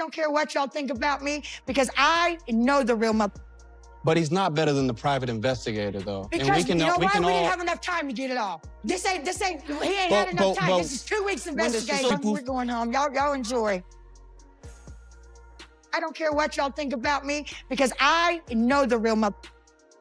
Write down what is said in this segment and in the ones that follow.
don't care what y'all think about me because I know the real mother. But he's not better than the private investigator, though. Because and we can, you know we why? can We all... didn't have enough time to get it all. He ain't had enough time. This is 2 weeks investigation. We're going home. Y'all enjoy. I don't care what y'all think about me because I know the real mother.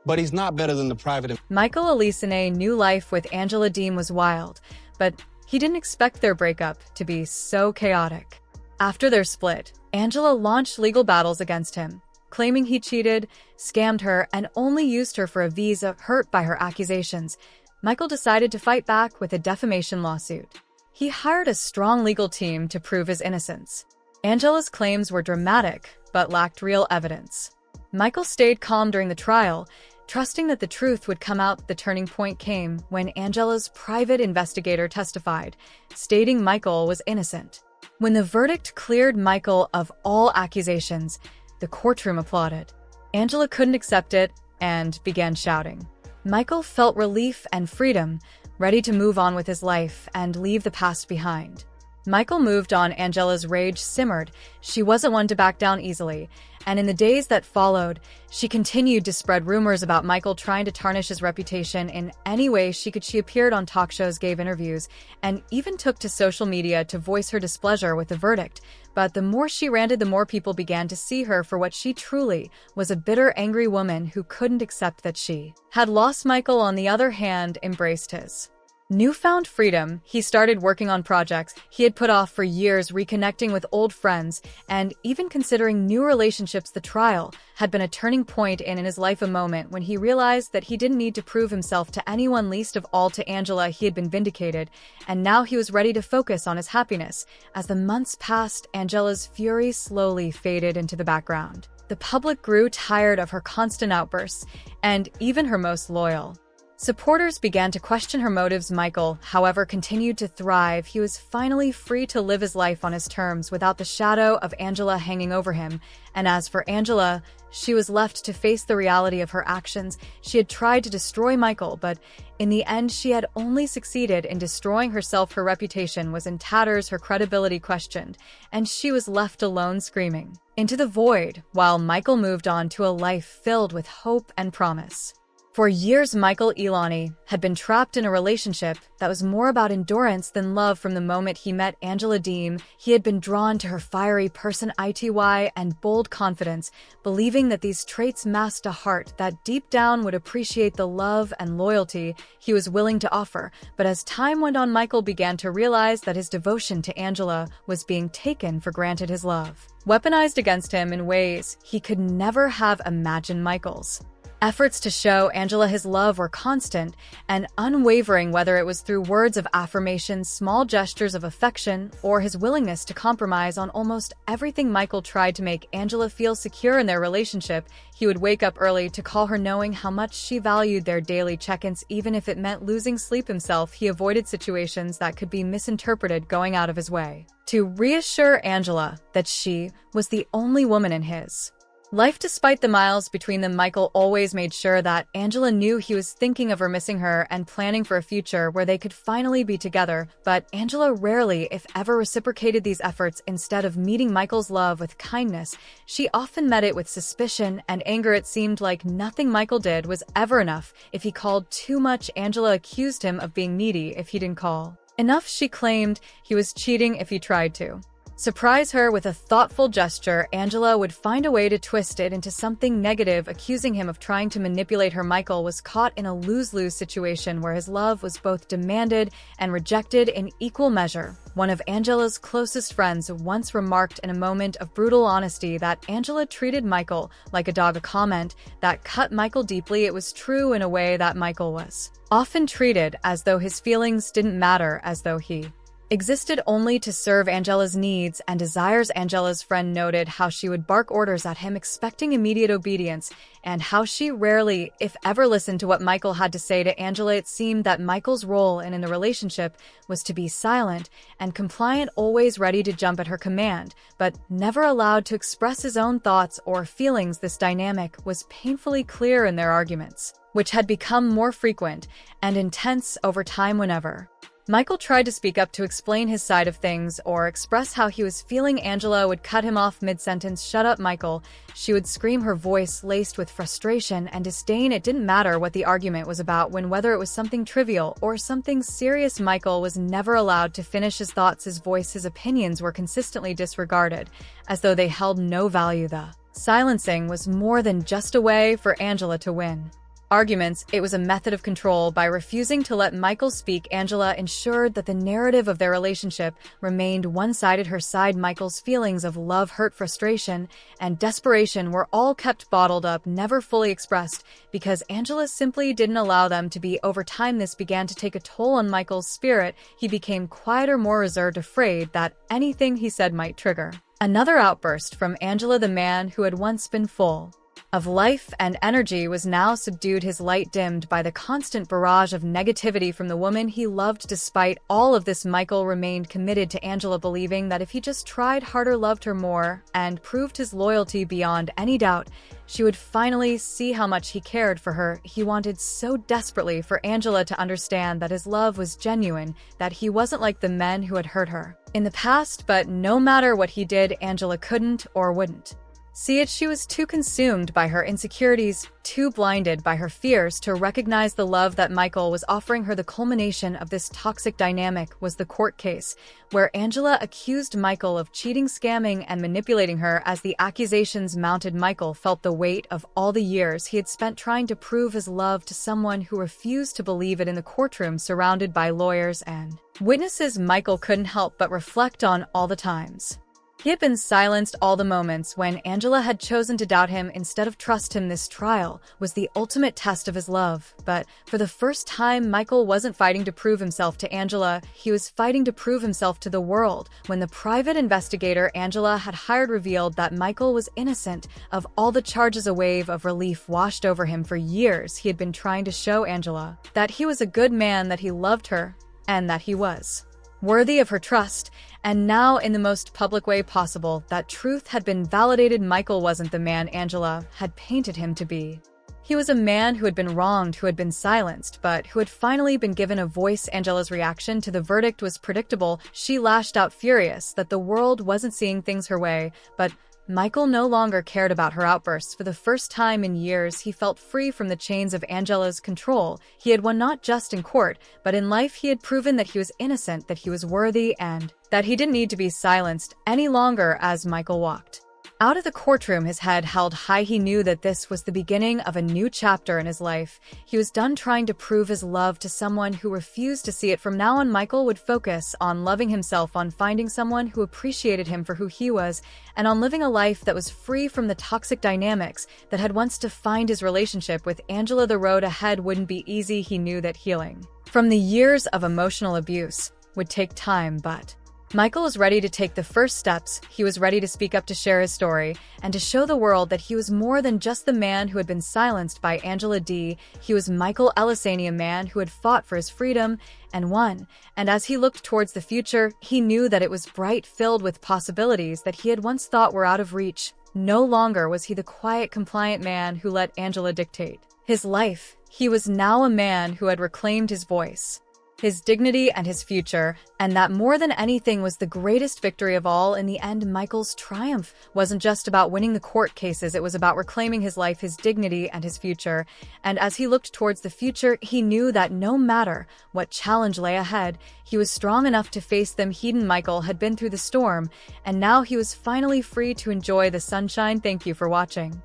But he's not better than the private... Michael Elisane knew life with Angela Deem was wild, but he didn't expect their breakup to be so chaotic. After their split, Angela launched legal battles against him, claiming he cheated, scammed her, and only used her for a visa. Hurt by her accusations, Michael decided to fight back with a defamation lawsuit. He hired a strong legal team to prove his innocence. Angela's claims were dramatic, but lacked real evidence. Michael stayed calm during the trial, trusting that the truth would come out. The turning point came when Angela's private investigator testified, stating Michael was innocent. When the verdict cleared Michael of all accusations, the courtroom applauded. Angela couldn't accept it and began shouting. Michael felt relief and freedom, ready to move on with his life and leave the past behind. Michael moved on. Angela's rage simmered. She wasn't one to back down easily, and in the days that followed, she continued to spread rumors about Michael trying to tarnish his reputation in any way she could. She appeared on talk shows, gave interviews, and even took to social media to voice her displeasure with the verdict. But the more she ranted, the more people began to see her for what she truly was, a bitter, angry woman who couldn't accept that she had lost. Michael, on the other hand, embraced his newfound freedom. He started working on projects he had put off for years, reconnecting with old friends, and even considering new relationships. The trial had been a turning point in his life, a moment when he realized that he didn't need to prove himself to anyone, least of all to Angela. He had been vindicated, and now he was ready to focus on his happiness. As the months passed, Angela's fury slowly faded into the background. The public grew tired of her constant outbursts, and even her most loyal supporters began to question her motives. Michael, however, continued to thrive. He was finally free to live his life on his terms without the shadow of Angela hanging over him. And as for Angela, she was left to face the reality of her actions. She had tried to destroy Michael, but in the end, she had only succeeded in destroying herself. Her reputation was in tatters, her credibility questioned, and she was left alone, screaming into the void, while Michael moved on to a life filled with hope and promise. For years, Michael Elisane had been trapped in a relationship that was more about endurance than love. From the moment he met Angela Deem, he had been drawn to her fiery personality and bold confidence, believing that these traits masked a heart that deep down would appreciate the love and loyalty he was willing to offer. But as time went on, Michael began to realize that his devotion to Angela was being taken for granted, his love weaponized against him in ways he could never have imagined. Michael's efforts to show Angela his love were constant and unwavering, whether it was through words of affirmation, small gestures of affection, or his willingness to compromise on almost everything. Michael tried to make Angela feel secure in their relationship. He would wake up early to call her, knowing how much she valued their daily check-ins, even if it meant losing sleep himself. He avoided situations that could be misinterpreted, going out of his way to reassure Angela that she was the only woman in his life. Despite the miles between them, Michael always made sure that Angela knew he was thinking of her, missing her, and planning for a future where they could finally be together. But Angela rarely, if ever, reciprocated these efforts. Instead of meeting Michael's love with kindness, she often met it with suspicion and anger. It seemed like nothing Michael did was ever enough. If he called too much, Angela accused him of being needy. If he didn't call enough, she claimed he was cheating. If he tried to surprise her with a thoughtful gesture, Angela would find a way to twist it into something negative, accusing him of trying to manipulate her. Michael was caught in a lose-lose situation where his love was both demanded and rejected in equal measure. One of Angela's closest friends once remarked in a moment of brutal honesty that Angela treated Michael like a dog, a comment that cut Michael deeply. It was true in a way that Michael was often treated as though his feelings didn't matter, as though he existed only to serve Angela's needs and desires. Angela's friend noted how she would bark orders at him, expecting immediate obedience, and how she rarely, if ever, listened to what Michael had to say to Angela. It seemed that Michael's role in the relationship was to be silent and compliant, always ready to jump at her command, but never allowed to express his own thoughts or feelings. This dynamic was painfully clear in their arguments, which had become more frequent and intense over time. Whenever Michael tried to speak up to explain his side of things or express how he was feeling. Angela would cut him off mid-sentence. "Shut up, Michael," she would scream, her voice laced with frustration and disdain. It didn't matter what the argument was about, whether it was something trivial or something serious. Michael was never allowed to finish his thoughts. His voice, his opinions were consistently disregarded, as though they held no value. The silencing was more than just a way for Angela to win arguments, it was a method of control. By refusing to let Michael speak, Angela ensured that the narrative of their relationship remained one-sided. Her side, Michael's feelings of love, hurt, frustration, and desperation were all kept bottled up, never fully expressed, because Angela simply didn't allow them to be. Over time, this began to take a toll on Michael's spirit. He became quieter, more reserved, afraid that anything he said might trigger another outburst from Angela. The man who had once been full of life and energy was now subdued, his light dimmed by the constant barrage of negativity from the woman he loved. Despite all of this, Michael remained committed to Angela, believing that if he just tried harder, loved her more, and proved his loyalty beyond any doubt, she would finally see how much he cared for her. He wanted so desperately for Angela to understand that his love was genuine, that he wasn't like the men who had hurt her in the past. But no matter what he did, Angela couldn't or wouldn't see it. She was too consumed by her insecurities, too blinded by her fears to recognize the love that Michael was offering her. The culmination of this toxic dynamic was the court case, where Angela accused Michael of cheating, scamming, and manipulating her. As the accusations mounted, Michael felt the weight of all the years he had spent trying to prove his love to someone who refused to believe it. In the courtroom, surrounded by lawyers and witnesses, Michael couldn't help but reflect on all the times he had been silenced, all the moments when Angela had chosen to doubt him instead of trust him. This trial was the ultimate test of his love. But for the first time, Michael wasn't fighting to prove himself to Angela. He was fighting to prove himself to the world. When the private investigator Angela had hired revealed that Michael was innocent of all the charges, a wave of relief washed over him. For years, he had been trying to show Angela that he was a good man, that he loved her, and that he was worthy of her trust. And now, in the most public way possible, that truth had been validated. Michael wasn't the man Angela had painted him to be. He was a man who had been wronged, who had been silenced, but who had finally been given a voice. Angela's reaction to the verdict was predictable. She lashed out, furious that the world wasn't seeing things her way. But Michael no longer cared about her outbursts. For the first time in years, he felt free from the chains of Angela's control. He had won, not just in court, but in life. He had proven that he was innocent, that he was worthy, and that he didn't need to be silenced any longer. As Michael walked out of the courtroom, his head held high, he knew that this was the beginning of a new chapter in his life. He was done trying to prove his love to someone who refused to see it. From now on, Michael would focus on loving himself, on finding someone who appreciated him for who he was, and on living a life that was free from the toxic dynamics that had once defined his relationship with Angela. The road ahead wouldn't be easy. He knew that healing from the years of emotional abuse would take time, but Michael was ready to take the first steps. He was ready to speak up, to share his story, and to show the world that he was more than just the man who had been silenced by Angela D. He was Michael Elisani, a man who had fought for his freedom and won. And as he looked towards the future, he knew that it was bright, filled with possibilities that he had once thought were out of reach. No longer was he the quiet, compliant man who let Angela dictate his life. He was now a man who had reclaimed his voice, his dignity, and his future, and that more than anything was the greatest victory of all. In the end, Michael's triumph wasn't just about winning the court cases, it was about reclaiming his life, his dignity, and his future. And as he looked towards the future, he knew that no matter what challenge lay ahead, he was strong enough to face them. Michael had been through the storm, and now he was finally free to enjoy the sunshine. Thank you for watching.